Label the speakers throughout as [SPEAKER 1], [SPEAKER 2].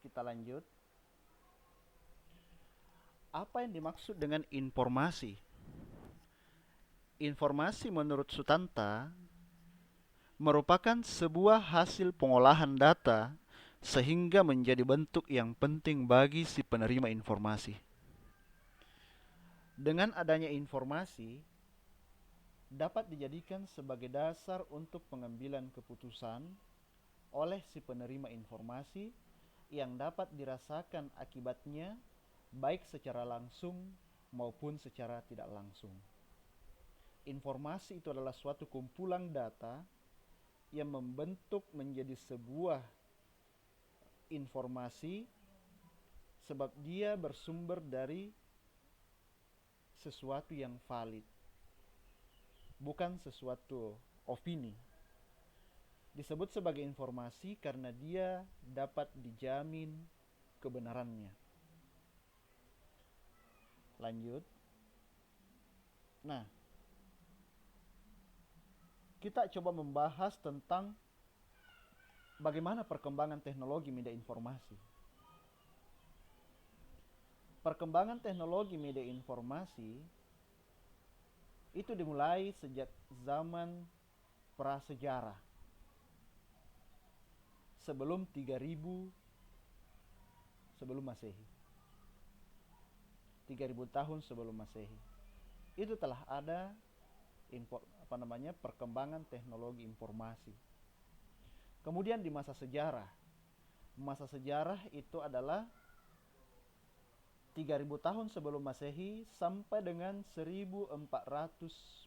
[SPEAKER 1] Kita lanjut. Apa yang dimaksud dengan informasi? Informasi menurut Sutanta merupakan sebuah hasil pengolahan data sehingga menjadi bentuk yang penting bagi si penerima informasi. Dengan adanya informasi dapat dijadikan sebagai dasar untuk pengambilan keputusan oleh si penerima informasi yang dapat dirasakan akibatnya baik secara langsung maupun secara tidak langsung. Informasi itu adalah suatu kumpulan data yang membentuk menjadi sebuah informasi sebab dia bersumber dari sesuatu yang valid, bukan sesuatu opini. Disebut sebagai informasi karena dia dapat dijamin kebenarannya. Lanjut. Nah, kita coba membahas tentang bagaimana perkembangan teknologi media informasi. Perkembangan teknologi media informasi itu dimulai sejak zaman prasejarah. Sebelum 3000 sebelum Masehi. 3000 tahun sebelum Masehi. Itu telah ada perkembangan teknologi informasi. Kemudian di masa sejarah. Masa sejarah itu adalah 3000 tahun sebelum Masehi sampai dengan 1400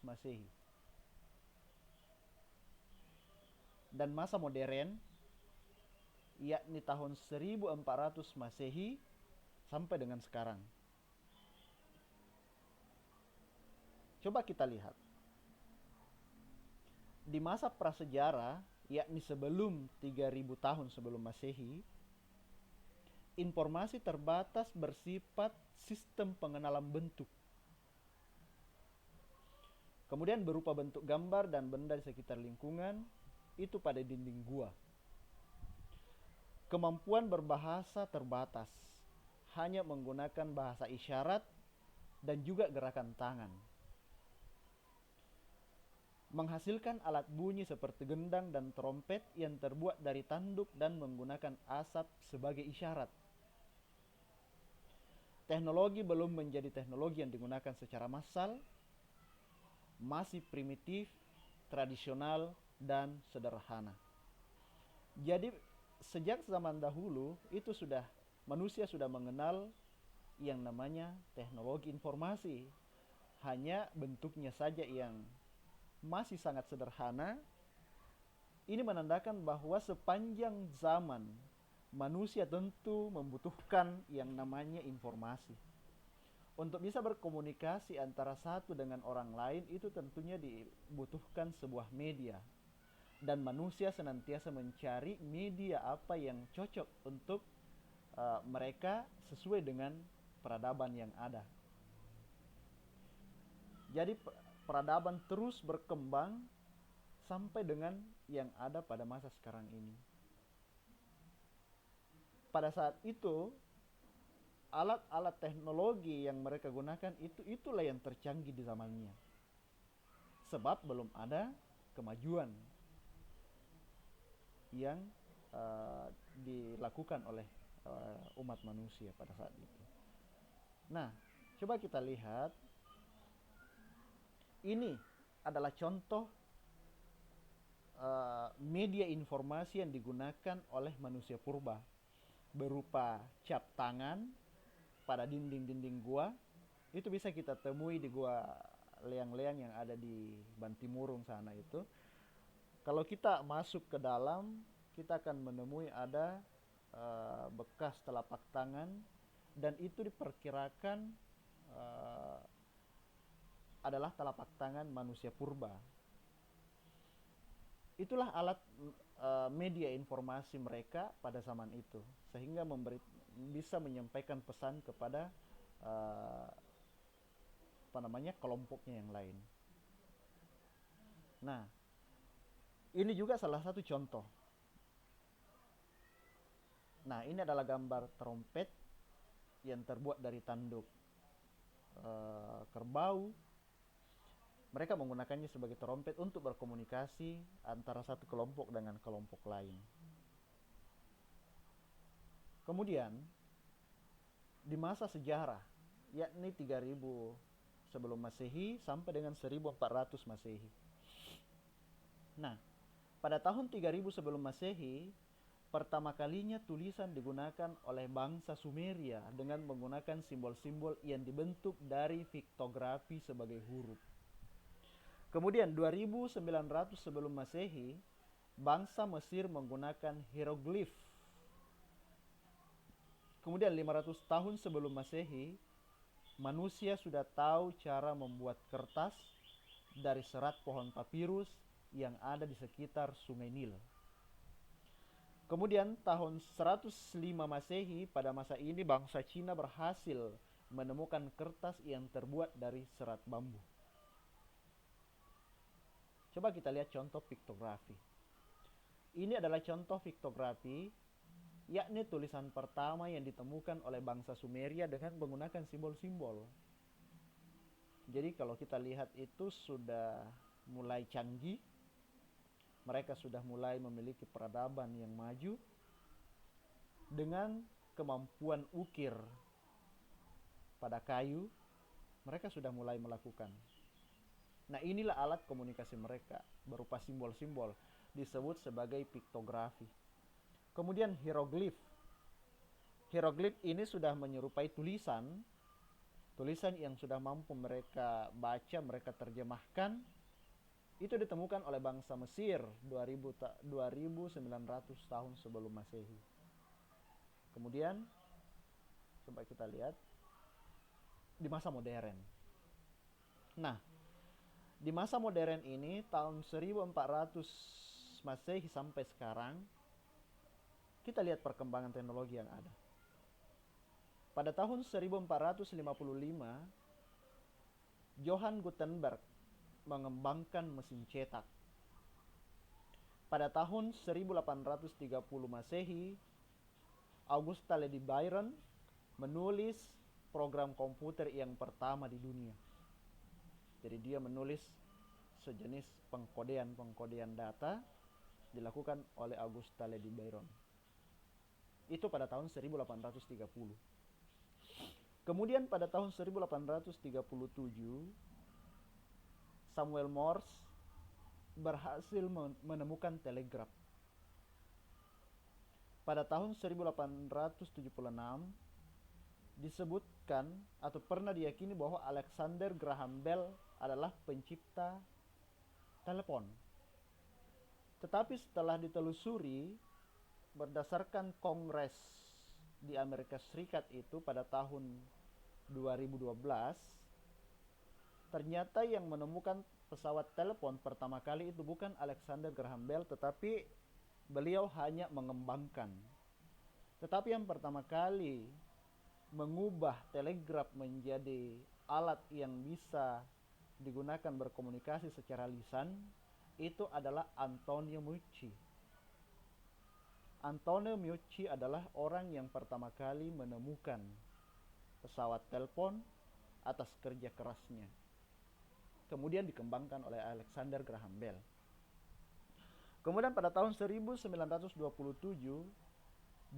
[SPEAKER 1] Masehi. Dan masa modern yakni tahun 1400 Masehi sampai dengan sekarang. Coba kita lihat. Di masa prasejarah, yakni sebelum 3000 tahun sebelum Masehi, informasi terbatas bersifat sistem pengenalan bentuk. Kemudian berupa bentuk gambar dan benda di sekitar lingkungan, itu pada dinding gua. Kemampuan berbahasa terbatas, hanya menggunakan bahasa isyarat dan juga gerakan tangan. Menghasilkan alat bunyi seperti gendang dan trompet yang terbuat dari tanduk dan menggunakan asap sebagai isyarat. Teknologi belum menjadi teknologi yang digunakan secara massal, masih primitif, tradisional, dan sederhana. Jadi sejak zaman dahulu itu manusia sudah mengenal yang namanya teknologi informasi. Hanya bentuknya saja yang masih sangat sederhana. Ini menandakan bahwa sepanjang zaman manusia tentu membutuhkan yang namanya informasi. Untuk bisa berkomunikasi antara satu dengan orang lain itu tentunya dibutuhkan sebuah media. Dan manusia senantiasa mencari media apa yang cocok untuk mereka sesuai dengan peradaban yang ada. Jadi peradaban terus berkembang sampai dengan yang ada pada masa sekarang ini. Pada saat itu, alat-alat teknologi yang mereka gunakan itulah yang tercanggih di zamannya. Sebab belum ada kemajuan yang dilakukan oleh umat manusia pada saat itu. Nah, coba kita lihat. Ini adalah contoh media informasi yang digunakan oleh manusia purba, berupa cap tangan pada dinding-dinding gua. Itu bisa kita temui di gua Leang-Leang yang ada di Bantimurung sana itu. Kalau kita masuk ke dalam, kita akan menemui ada bekas telapak tangan, dan itu diperkirakan adalah telapak tangan manusia purba. Itulah alat media informasi mereka pada zaman itu, sehingga bisa menyampaikan pesan kepada kelompoknya yang lain. Nah, ini juga salah satu contoh Nah, ini adalah gambar trompet yang terbuat dari tanduk kerbau. Mereka menggunakannya sebagai trompet untuk berkomunikasi antara satu kelompok dengan kelompok lain. Kemudian, di masa sejarah, yakni 3000 sebelum Masehi sampai dengan 1400 Masehi. Nah, pada tahun 3000 sebelum Masehi, pertama kalinya tulisan digunakan oleh bangsa Sumeria dengan menggunakan simbol-simbol yang dibentuk dari piktografi sebagai huruf. Kemudian 2900 sebelum Masehi, bangsa Mesir menggunakan hieroglif. Kemudian 500 tahun sebelum Masehi, manusia sudah tahu cara membuat kertas dari serat pohon papirus yang ada di sekitar Sungai Nil. Kemudian tahun 105 Masehi, pada masa ini bangsa Cina berhasil menemukan kertas yang terbuat dari serat bambu. Coba kita lihat contoh piktografi. Ini adalah contoh piktografi, yakni tulisan pertama yang ditemukan oleh bangsa Sumeria dengan menggunakan simbol-simbol. Jadi kalau kita lihat itu sudah mulai canggih. Mereka sudah mulai memiliki peradaban yang maju dengan kemampuan ukir pada kayu. Mereka sudah mulai melakukan. Nah, inilah alat komunikasi mereka berupa simbol-simbol, disebut sebagai piktografi. Kemudian hieroglif. Hieroglif ini sudah menyerupai tulisan yang sudah mampu mereka baca, mereka terjemahkan. Itu ditemukan oleh bangsa Mesir 2900 tahun sebelum Masehi. Kemudian coba kita lihat di masa modern. Nah, di masa modern ini tahun 1400 Masehi sampai sekarang, kita lihat perkembangan teknologi yang ada. Pada tahun 1455, Johann Gutenberg mengembangkan mesin cetak. Pada tahun 1830 Masehi, Augusta Lady Byron menulis program komputer yang pertama di dunia. Jadi dia menulis sejenis pengkodean data dilakukan oleh Augusta Lady Byron. Itu pada tahun 1830. Kemudian pada tahun 1837, Samuel Morse berhasil menemukan telegraf. Pada tahun 1876 disebutkan atau pernah diyakini bahwa Alexander Graham Bell adalah pencipta telepon. Tetapi setelah ditelusuri berdasarkan kongres di Amerika Serikat itu pada tahun 2012, ternyata yang menemukan pesawat telepon pertama kali itu bukan Alexander Graham Bell, tetapi beliau hanya mengembangkan. Tetapi yang pertama kali mengubah telegraf menjadi alat yang bisa digunakan berkomunikasi secara lisan itu adalah Antonio Meucci. Antonio Meucci adalah orang yang pertama kali menemukan pesawat telepon atas kerja kerasnya. Kemudian dikembangkan oleh Alexander Graham Bell. Kemudian pada tahun 1927,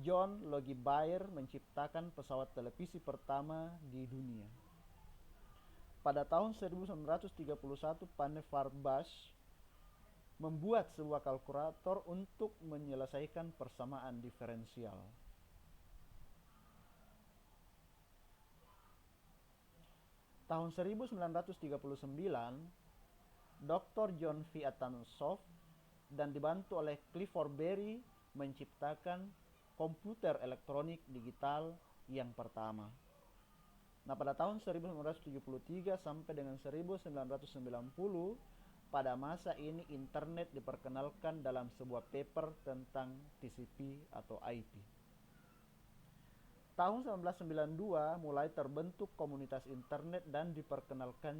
[SPEAKER 1] John Logie Bayer menciptakan pesawat televisi pertama di dunia. Pada tahun 1931, Vannevar Bush membuat sebuah kalkulator untuk menyelesaikan persamaan diferensial. Tahun 1939, Dr. John V. Atansov dan dibantu oleh Clifford Berry menciptakan komputer elektronik digital yang pertama. Nah, pada tahun 1973 sampai dengan 1990, pada masa ini internet diperkenalkan dalam sebuah paper tentang TCP atau IP. Tahun 1992 mulai terbentuk komunitas internet dan diperkenalkan